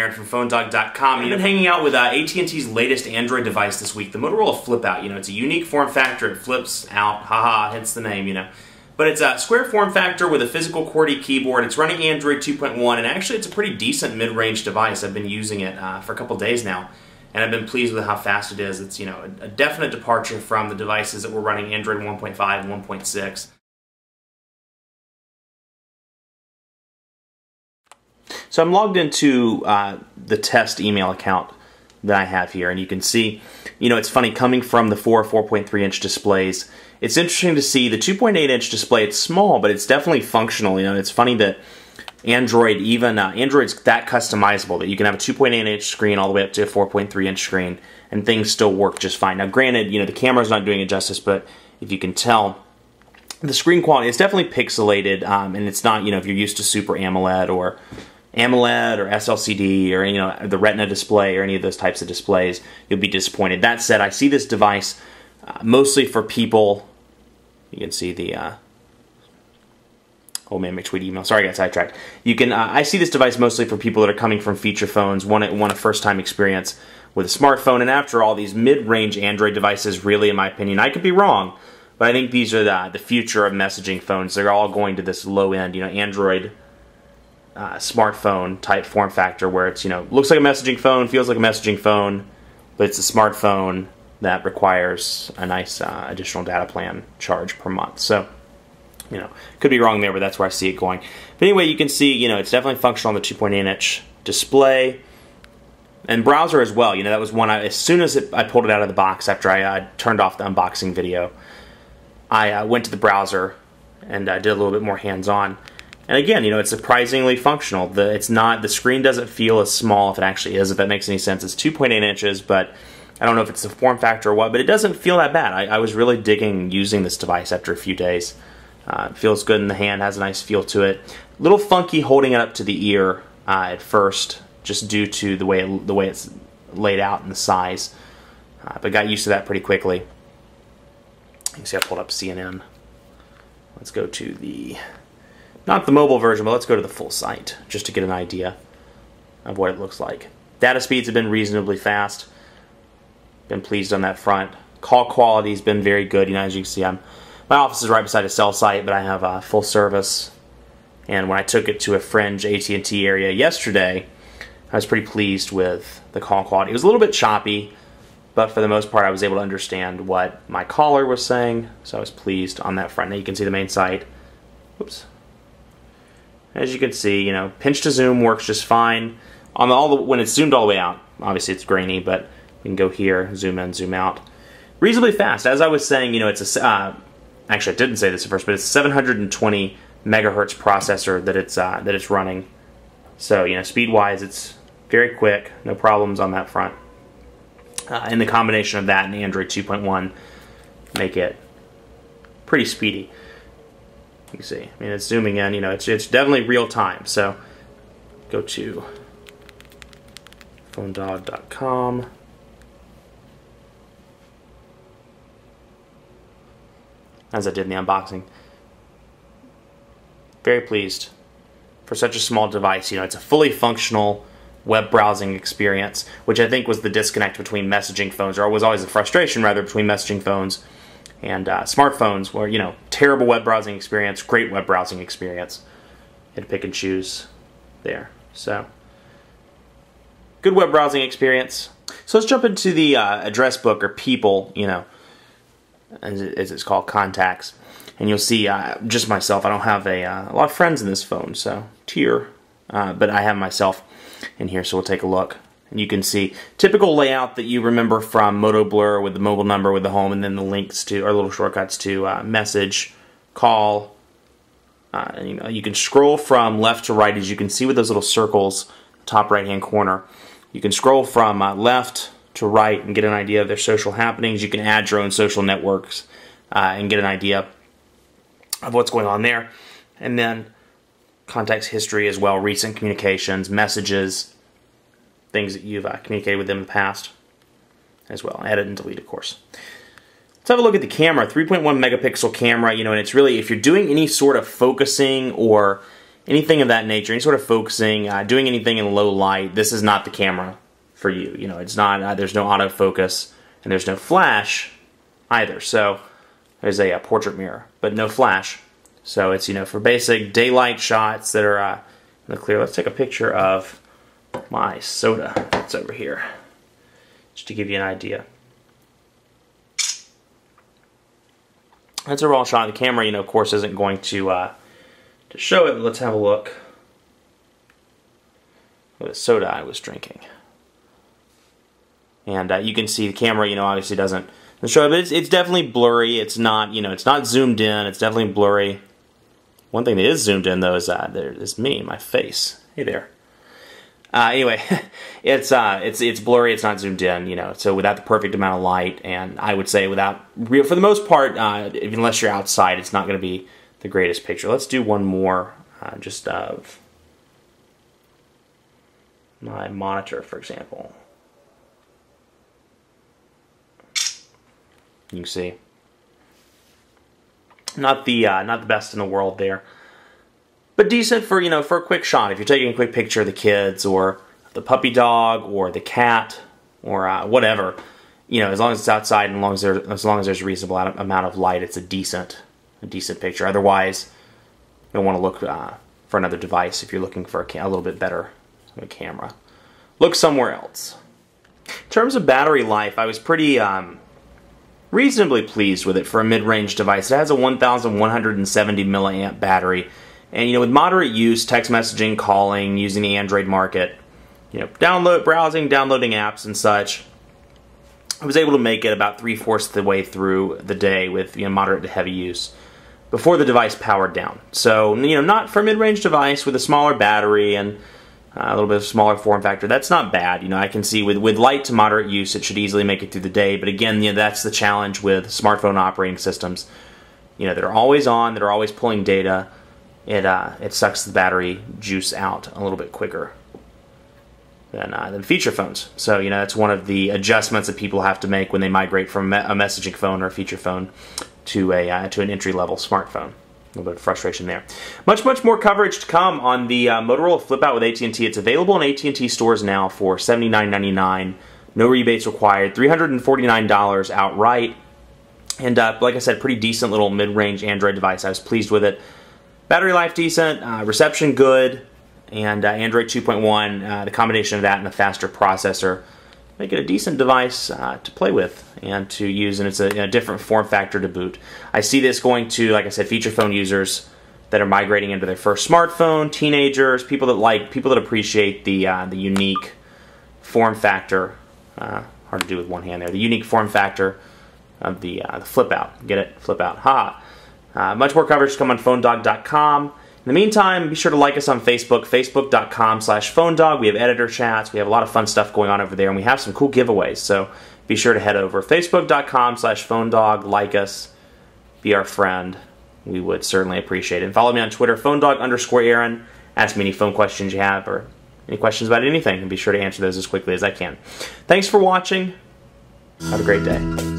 Aaron from PhoneDog.com. I've been hanging out with AT&T's latest Android device this week, the Motorola Flipout. You know, it's a unique form factor. It flips out, haha, hence the name, you know. But it's a square form factor with a physical QWERTY keyboard. It's running Android 2.1, and actually it's a pretty decent mid-range device. I've been using it for a couple days now, and I've been pleased with how fast it is. It's, you know, a definite departure from the devices that were running Android 1.5 and 1.6. So I'm logged into the test email account that I have here, and you can see, you know, it's funny, coming from the 4.3 inch displays, it's interesting to see the 2.8 inch display. It's small, but it's definitely functional. You know, it's funny that Android, Android's that customizable that you can have a 2.8 inch screen all the way up to a 4.3 inch screen, and things still work just fine. Now, granted, you know, the camera's not doing it justice, but if you can tell, the screen quality is definitely pixelated, and it's not, you know, if you're used to Super AMOLED or SLCD or, you know, the Retina display or any of those types of displays, you'll be disappointed. That said, I see this device mostly for people. You can see the oh man, McTweet email. Sorry, I got sidetracked. You can I see this device mostly for people that are coming from feature phones, want a first-time experience with a smartphone. And after all, these mid-range Android devices, really, in my opinion, I could be wrong, but I think these are the future of messaging phones. They're all going to this low-end, you know, Android smartphone type form factor, where it's, you know, looks like a messaging phone, feels like a messaging phone, but it's a smartphone that requires a nice additional data plan charge per month. So, you know, could be wrong there, but that's where I see it going. But anyway, you can see, you know, it's definitely functional on the 2.8 inch display and browser as well. You know, that was one as soon as I pulled it out of the box after I turned off the unboxing video, I went to the browser and did a little bit more hands-on. And again, you know, it's surprisingly functional. The screen doesn't feel as small, if it actually is, if that makes any sense. It's 2.8 inches, but I don't know if it's the form factor or what, but it doesn't feel that bad. I was really digging using this device after a few days. It feels good in the hand, has a nice feel to it. A little funky holding it up to the ear at first, just due to the way it's laid out and the size. But got used to that pretty quickly. You can see I pulled up CNN. Let's go to the, not the mobile version, but let's go to the full site, just to get an idea of what it looks like. Data speeds have been reasonably fast. Been pleased on that front. Call quality has been very good. You know, as you can see, my office is right beside a cell site, but I have full service. And when I took it to a fringe AT&T area yesterday, I was pretty pleased with the call quality. It was a little bit choppy, but for the most part, I was able to understand what my caller was saying, so I was pleased on that front. Now you can see the main site. Whoops. As you can see, you know, pinch to zoom works just fine. When it's zoomed all the way out, obviously it's grainy, but you can go here, zoom in, zoom out. Reasonably fast. As I was saying, you know, it's a actually I didn't say this at first, but it's a 720 megahertz processor that it's running. So, you know, speed-wise, it's very quick, no problems on that front. And the combination of that and Android 2.1 make it pretty speedy. You can see, I mean, it's zooming in, you know, it's definitely real time. So, go to PhoneDog.com. As I did in the unboxing. Very pleased for such a small device. You know, it's a fully functional web browsing experience, which I think was the disconnect between messaging phones, or was always a frustration rather, between messaging phones and smartphones, where, you know, terrible web browsing experience, great web browsing experience. You had to pick and choose there. So, good web browsing experience. So let's jump into the address book, or people, you know, as it's called, contacts. And you'll see, just myself, I don't have a lot of friends in this phone, so tier, but I have myself in here, so we'll take a look. And you can see typical layout that you remember from Moto Blur, with the mobile number, with the home, and then the links to, or little shortcuts to message, call. And, you know, you can scroll from left to right, as you can see with those little circles, top right-hand corner. You can scroll from left to right and get an idea of their social happenings. You can add your own social networks and get an idea of what's going on there. And then contacts history as well, recent communications, messages, things that you've communicated with them in the past as well. Edit and delete, of course. Let's have a look at the camera. 3.1 megapixel camera, you know, and it's really, if you're doing any sort of focusing or anything of that nature, any sort of focusing, doing anything in low light, this is not the camera for you. You know, it's not, there's no autofocus, and there's no flash either. So there's a portrait mirror, but no flash. So it's, you know, for basic daylight shots that are in the clear. Let's take a picture of my soda that's over here, just to give you an idea. That's a raw shot. The camera, you know, of course, isn't going to show it. But let's have a look at the soda I was drinking. And you can see the camera, you know, obviously doesn't show it, but it's definitely blurry. It's not, you know, it's not zoomed in. It's definitely blurry. One thing that is zoomed in, though, is there's me, my face. Hey there. Anyway, it's blurry. It's not zoomed in, you know. So without the perfect amount of light, and I would say without, for the most part, unless you're outside, it's not going to be the greatest picture. Let's do one more, just of my monitor, for example. You can see, not the best in the world there, but decent for, you know, for a quick shot. If you're taking a quick picture of the kids or the puppy dog or the cat or whatever, you know, as long as it's outside and as long as there's a reasonable amount of light, it's a decent picture. Otherwise, you'll want to look for another device if you're looking for a little bit better camera. Look somewhere else. In terms of battery life, I was pretty reasonably pleased with it for a mid-range device. It has a 1,170 milliamp battery, and, you know, with moderate use, text messaging, calling, using the Android market, you know, browsing, downloading apps and such, I was able to make it about 3/4 the way through the day with, you know, moderate to heavy use before the device powered down. So, you know, not for a mid-range device with a smaller battery and a little bit of smaller form factor, that's not bad. You know, I can see with light to moderate use, it should easily make it through the day. But again, you know, that's the challenge with smartphone operating systems. You know, that are always on, that are always pulling data. It sucks the battery juice out a little bit quicker than feature phones. So, you know, that's one of the adjustments that people have to make when they migrate from a messaging phone or a feature phone to an entry-level smartphone. A little bit of frustration there. Much more coverage to come on the Motorola Flipout with AT&T. It's available in AT&T stores now for $79.99. No rebates required. $349 outright. And like I said, pretty decent little mid-range Android device. I was pleased with it. Battery life decent, reception good, and Android 2.1, the combination of that and the faster processor make it a decent device to play with and to use, and it's a different form factor to boot. I see this going to, like I said, feature phone users that are migrating into their first smartphone, teenagers, people that appreciate the unique form factor. Hard to do with one hand there. The unique form factor of the Flipout. Get it? Flipout. Ha! Much more coverage to come on PhoneDog.com. In the meantime, be sure to like us on Facebook, Facebook.com/PhoneDog. We have editor chats. We have a lot of fun stuff going on over there, and we have some cool giveaways. So be sure to head over. Facebook.com/PhoneDog. Like us. Be our friend. We would certainly appreciate it. And follow me on Twitter, PhoneDog_Aaron. Ask me any phone questions you have or any questions about anything, and be sure to answer those as quickly as I can. Thanks for watching. Have a great day.